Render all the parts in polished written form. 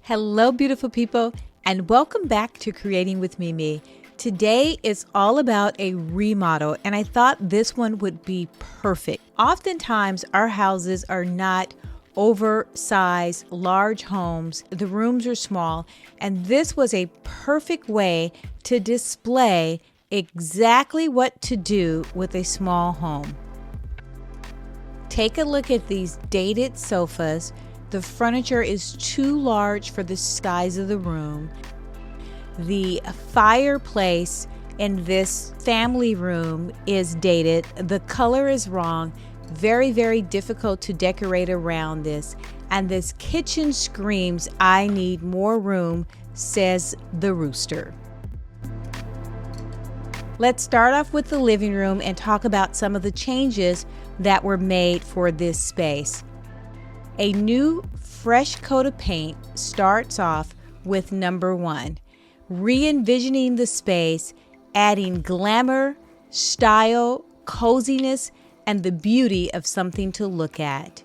Hello, beautiful people, and welcome back to Creating with Mimi. Today is all about a remodel, and I thought this one would be perfect. Oftentimes, our houses are not oversized, large homes. The rooms are small, and this was a perfect way to display exactly what to do with a small home. Take a look at these dated sofas. The furniture is too large for the size of the room. The fireplace in this family room is dated. The color is wrong. Very, very difficult to decorate around this. And this kitchen screams, "I need more room," says the rooster. Let's start off with the living room and talk about some of the changes that were made for this space. A new fresh coat of paint starts off with number 1, re-envisioning the space, adding glamour, style, coziness, and the beauty of something to look at.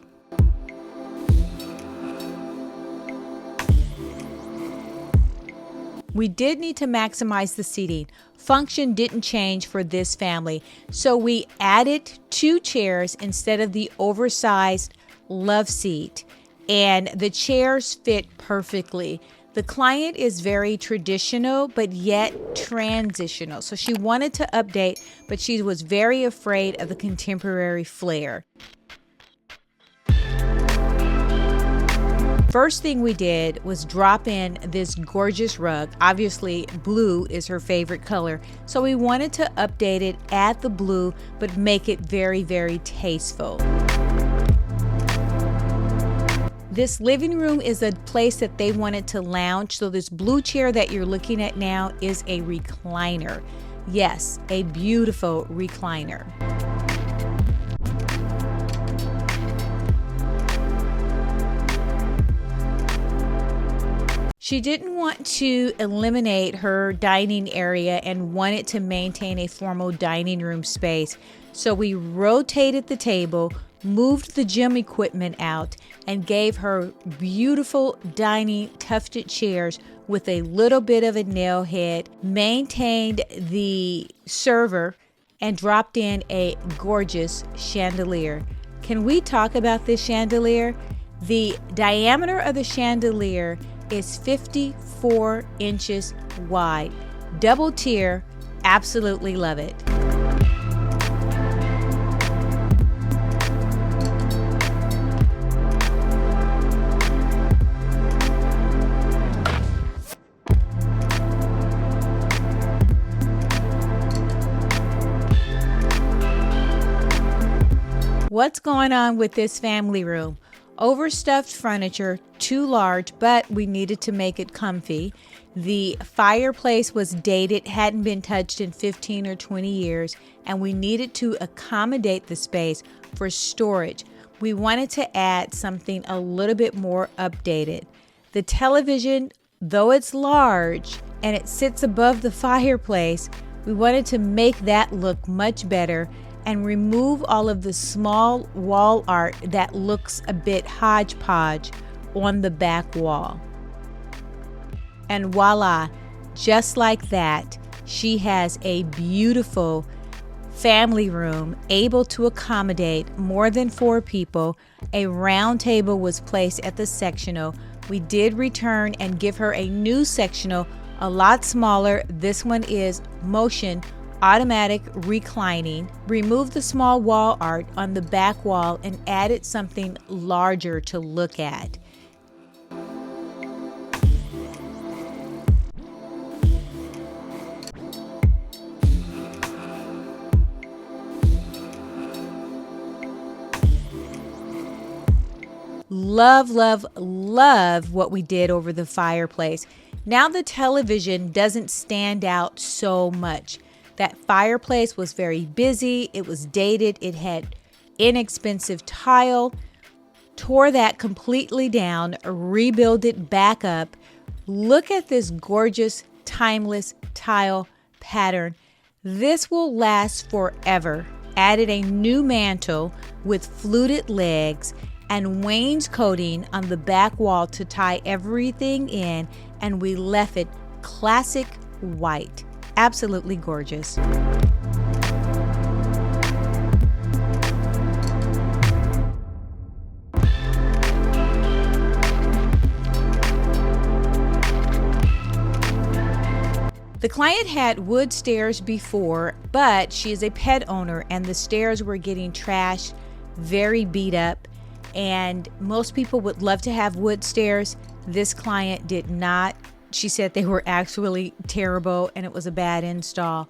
We did need to maximize the seating. Function didn't change for this family, so we added 2 chairs instead of the oversized love seat, and the chairs fit perfectly. The client is very traditional but yet transitional, so she wanted to update, but she was very afraid of the contemporary flair. First thing we did was drop in this gorgeous rug. Obviously, blue is her favorite color, so we wanted to update it, add the blue, but make it very, very tasteful. This living room is a place that they wanted to lounge, so this blue chair that you're looking at now is a recliner. Yes, a beautiful recliner. She didn't want to eliminate her dining area and wanted to maintain a formal dining room space. So we rotated the table, moved the gym equipment out, and gave her beautiful dining tufted chairs with a little bit of a nail head, maintained the server, and dropped in a gorgeous chandelier. Can we talk about this chandelier? The diameter of the chandelier is 54 inches wide. Double tier, absolutely love it. What's going on with this family room? Overstuffed furniture, too large, but we needed to make it comfy. The fireplace was dated, hadn't been touched in 15 or 20 years, and we needed to accommodate the space for storage. We wanted to add something a little bit more updated. The television, though it's large and it sits above the fireplace, we wanted to make that look much better and remove all of the small wall art that looks a bit hodgepodge on the back wall. And voila, just like that, she has a beautiful family room able to accommodate more than 4 people. A round table was placed at the sectional. We did return and give her a new sectional, a lot smaller. This one is motion automatic reclining. Remove the small wall art on the back wall and added something larger to look at. Love, love, love what we did over the fireplace. Now the television doesn't stand out so much. That fireplace was very busy. It was dated. It had inexpensive tile. Tore that completely down, rebuild it back up. Look at this gorgeous, timeless tile pattern. This will last forever. Added a new mantle with fluted legs and wainscoting on the back wall to tie everything in, and we left it classic white. Absolutely gorgeous. The client had wood stairs before, but she is a pet owner and the stairs were getting trashed, very beat up, and most people would love to have wood stairs. This client did not. She said they were actually terrible and it was a bad install.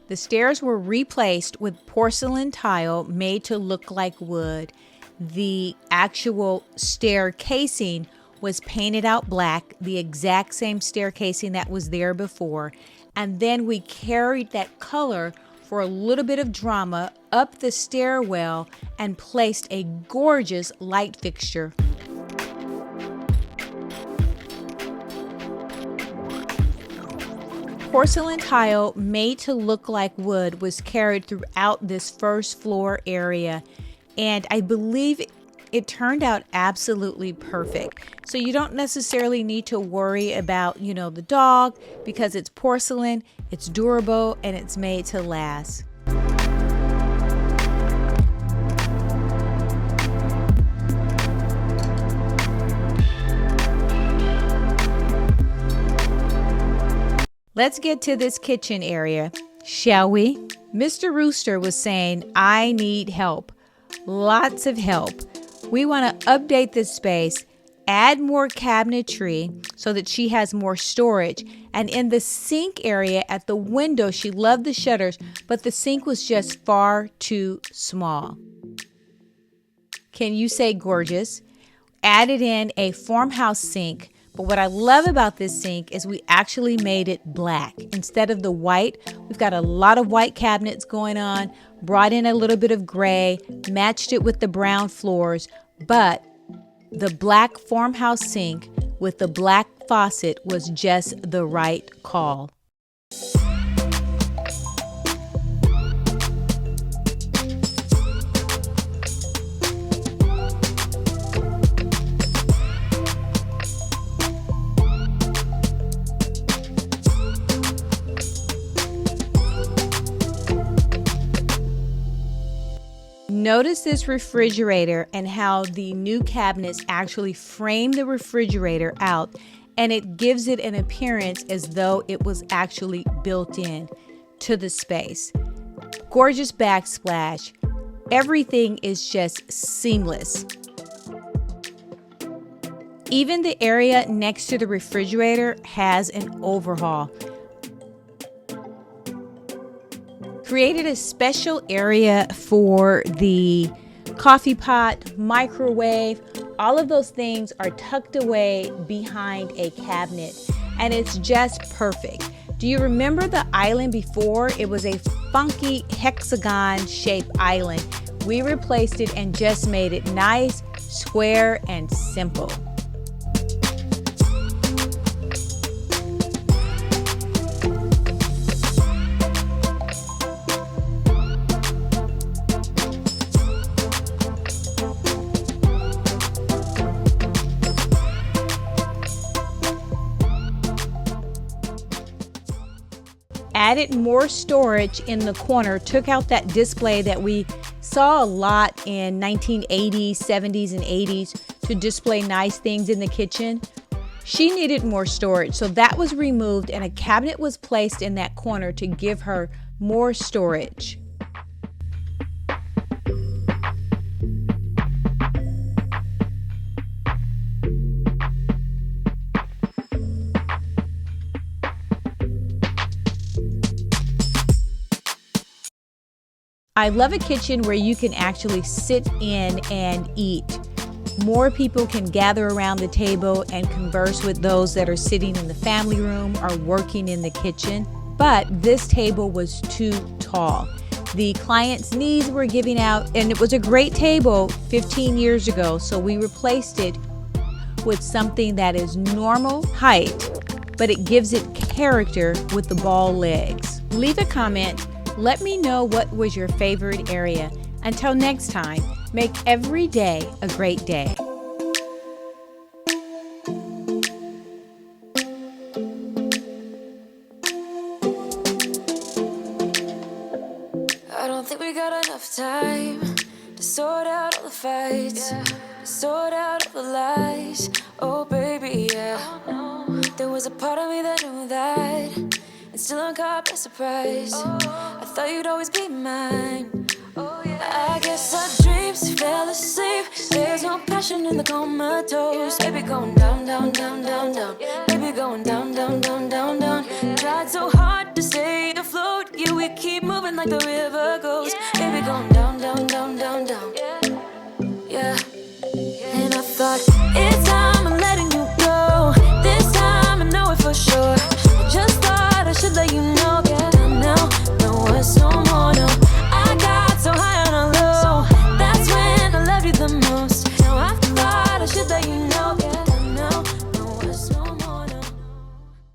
The stairs were replaced with porcelain tile made to look like wood. The actual stair casing was painted out black, the exact same stair casing that was there before. And then we carried that color for a little bit of drama up the stairwell and placed a gorgeous light fixture. Porcelain tile made to look like wood was carried throughout this first floor area, and I believe it turned out absolutely perfect. So you don't necessarily need to worry about, the dog, because it's porcelain, it's durable, and it's made to last. Let's get to this kitchen area, shall we? Mr. Rooster was saying, I need help. Lots of help. We want to update this space, add more cabinetry so that she has more storage. And in the sink area at the window, she loved the shutters, but the sink was just far too small. Can you say gorgeous? Added in a farmhouse sink. But what I love about this sink is we actually made it black. Instead of the white, we've got a lot of white cabinets going on, brought in a little bit of gray, matched it with the brown floors, but the black farmhouse sink with the black faucet was just the right call. Notice this refrigerator and how the new cabinets actually frame the refrigerator out, and it gives it an appearance as though it was actually built in to the space. Gorgeous backsplash. Everything is just seamless. Even the area next to the refrigerator has an overhaul. Created a special area for the coffee pot, microwave. All of those things are tucked away behind a cabinet, and it's just perfect. Do you remember the island before? It was a funky hexagon shaped island. We replaced it and just made it nice, square, and simple. Added more storage in the corner, took out that display that we saw a lot in 1980s, 70s, and 80s to display nice things in the kitchen. She needed more storage, so that was removed and a cabinet was placed in that corner to give her more storage. I love a kitchen where you can actually sit in and eat. More people can gather around the table and converse with those that are sitting in the family room or working in the kitchen. But this table was too tall. The client's knees were giving out, and it was a great table 15 years ago, so we replaced it with something that is normal height, but it gives it character with the ball legs. Leave a comment. Let me know what was your favorite area. Until next time, Make every day a great day. I don't think we got enough time to sort out all the fights, to sort out all the lies. Oh baby, yeah. There was a part of me that knew that, and still I'm caught by surprise. I thought you'd always be mine. I guess our dreams fell asleep. There's no passion in the comatose. Baby going down, down, down, down, down. Baby going down, down, down, down, down. Tried so hard to stay afloat. Yeah, we keep moving like the river goes. Baby going down, down, down, down, down. Yeah. And I thought, it's time I'm letting you go. This time I know it for sure. I just thought I should let you know. Yeah, now, no words, no more, no. I got so high on a low. That's when I loved you the most. Now I thought I should let you know. Yeah, now, no words, no more, no.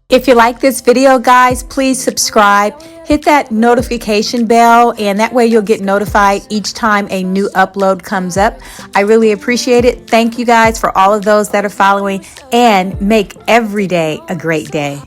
If you like this video, guys, please subscribe. Hit that notification bell, and that way you'll get notified each time a new upload comes up. I really appreciate it. Thank you guys for all of those that are following, and make every day a great day.